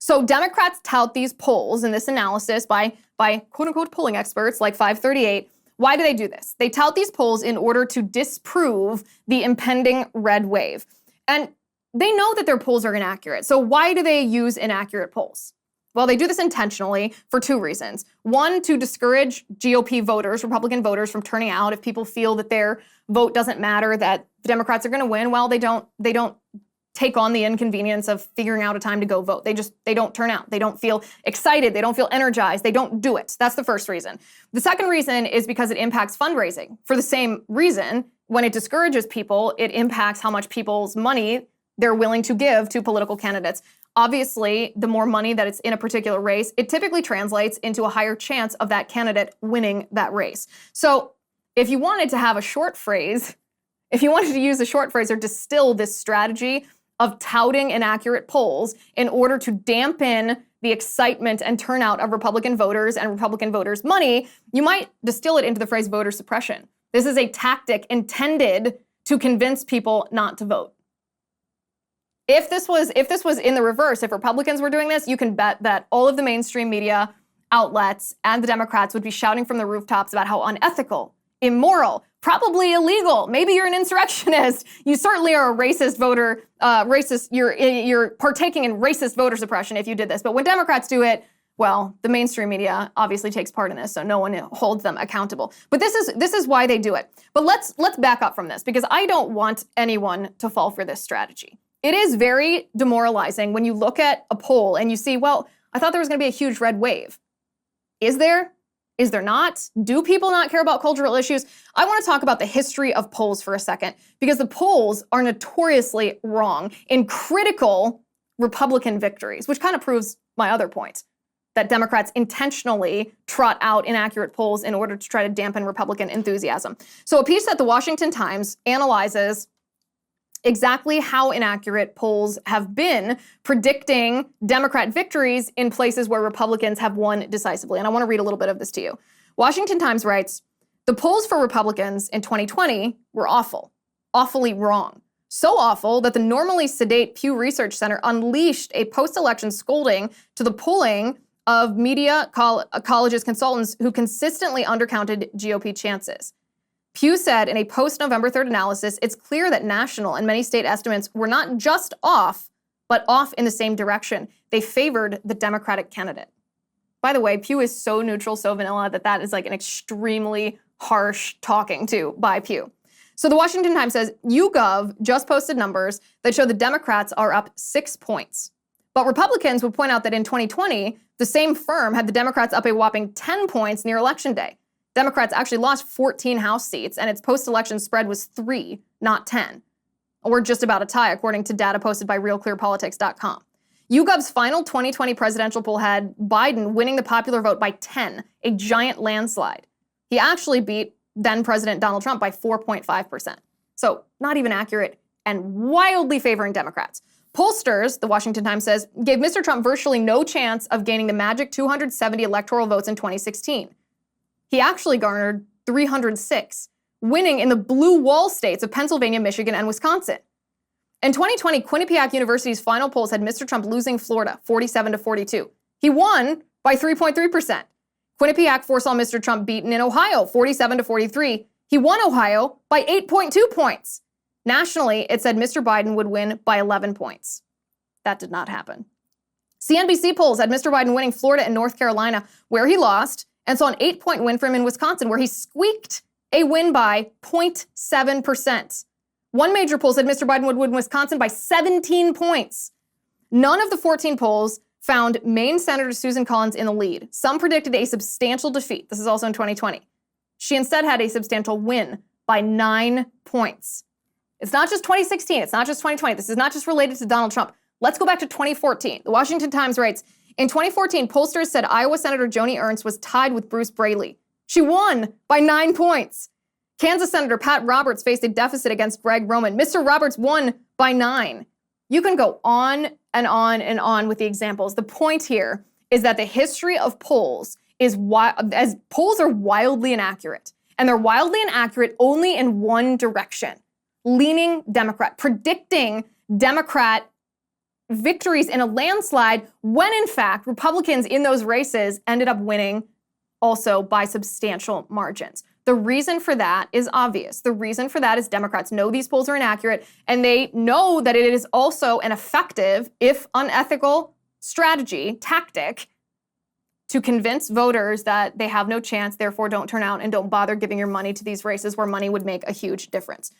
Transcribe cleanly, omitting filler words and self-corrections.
So Democrats tout these polls and this analysis by quote-unquote polling experts like 538. Why do they do this? They tout these polls in order to disprove the impending red wave. And they know that their polls are inaccurate. So why do they use inaccurate polls? Well, they do this intentionally for two reasons. One, to discourage GOP voters, Republican voters, from turning out. If people feel that their vote doesn't matter, that the Democrats are going to win, well, they don't take on the inconvenience of figuring out a time to go vote. They don't turn out. They don't feel excited. They don't feel energized. They don't do it. That's the first reason. The second reason is because it impacts fundraising. For the same reason, when it discourages people, it impacts how much people's money they're willing to give to political candidates. Obviously, the more money that it's in a particular race, it typically translates into a higher chance of that candidate winning that race. So if you wanted to have a short phrase, if you wanted to use a short phrase or distill this strategy of touting inaccurate polls in order to dampen the excitement and turnout of Republican voters and Republican voters' money, you might distill it into the phrase voter suppression. This is a tactic intended to convince people not to vote. If this was in the reverse, if Republicans were doing this, you can bet that all of the mainstream media outlets and the Democrats would be shouting from the rooftops about how unethical, immoral, probably illegal. Maybe you're an insurrectionist. You certainly are a racist voter, you're partaking in racist voter suppression if you did this. But when Democrats do it, well, the mainstream media obviously takes part in this, so no one holds them accountable. But this is why they do it. But let's back up from this, because I don't want anyone to fall for this strategy. It is very demoralizing when you look at a poll and you see, well, I thought there was going to be a huge red wave. Is there? Is there not? Do people not care about cultural issues? I want to talk about the history of polls for a second, because the polls are notoriously wrong in critical Republican victories, which kind of proves my other point, that Democrats intentionally trot out inaccurate polls in order to try to dampen Republican enthusiasm. So a piece that the Washington Times analyzes exactly how inaccurate polls have been predicting Democrat victories in places where Republicans have won decisively. And I want to read a little bit of this to you. Washington Times writes, the polls for Republicans in 2020 were awful, awfully wrong. So awful that the normally sedate Pew Research Center unleashed a post-election scolding to the polling of media colleges consultants who consistently undercounted GOP chances. Pew said in a post-November 3rd analysis, it's clear that national and many state estimates were not just off, but off in the same direction. They favored the Democratic candidate. By the way, Pew is so neutral, so vanilla, that is like an extremely harsh talking to by Pew. So the Washington Times says, YouGov just posted numbers that show the Democrats are up 6 points. But Republicans would point out that in 2020, the same firm had the Democrats up a whopping 10 points near Election Day. Democrats actually lost 14 House seats, and its post-election spread was 3, not 10. Or just about a tie, according to data posted by RealClearPolitics.com. YouGov's final 2020 presidential poll had Biden winning the popular vote by 10, a giant landslide. He actually beat then-President Donald Trump by 4.5%. So not even accurate and wildly favoring Democrats. Pollsters, the Washington Times says, gave Mr. Trump virtually no chance of gaining the magic 270 electoral votes in 2016. He actually garnered 306, winning in the blue wall states of Pennsylvania, Michigan, and Wisconsin. In 2020, Quinnipiac University's final polls had Mr. Trump losing Florida 47-42. He won by 3.3%. Quinnipiac foresaw Mr. Trump beaten in Ohio 47-43. He won Ohio by 8.2 points. Nationally, it said Mr. Biden would win by 11 points. That did not happen. CNBC polls had Mr. Biden winning Florida and North Carolina, where he lost, and saw an 8-point win for him in Wisconsin, where he squeaked a win by 0.7%. One major poll said Mr. Biden would win Wisconsin by 17 points. None of the 14 polls found Maine Senator Susan Collins in the lead. Some predicted a substantial defeat. This is also in 2020. She instead had a substantial win by 9 points. It's not just 2016. It's not just 2020. This is not just related to Donald Trump. Let's go back to 2014. The Washington Times writes, in 2014, pollsters said Iowa Senator Joni Ernst was tied with Bruce Braley. She won by 9 points. Kansas Senator Pat Roberts faced a deficit against Greg Roman. Mr. Roberts won by 9. You can go on and on and on with the examples. The point here is that the history of polls is as polls are wildly inaccurate. And they're wildly inaccurate only in one direction, leaning Democrat, predicting Democrat victories in a landslide when in fact Republicans in those races ended up winning also by substantial margins. The reason for that is obvious. The reason for that is Democrats know these polls are inaccurate, and they know that it is also an effective, if unethical, tactic to convince voters that they have no chance, therefore don't turn out and don't bother giving your money to these races where money would make a huge difference.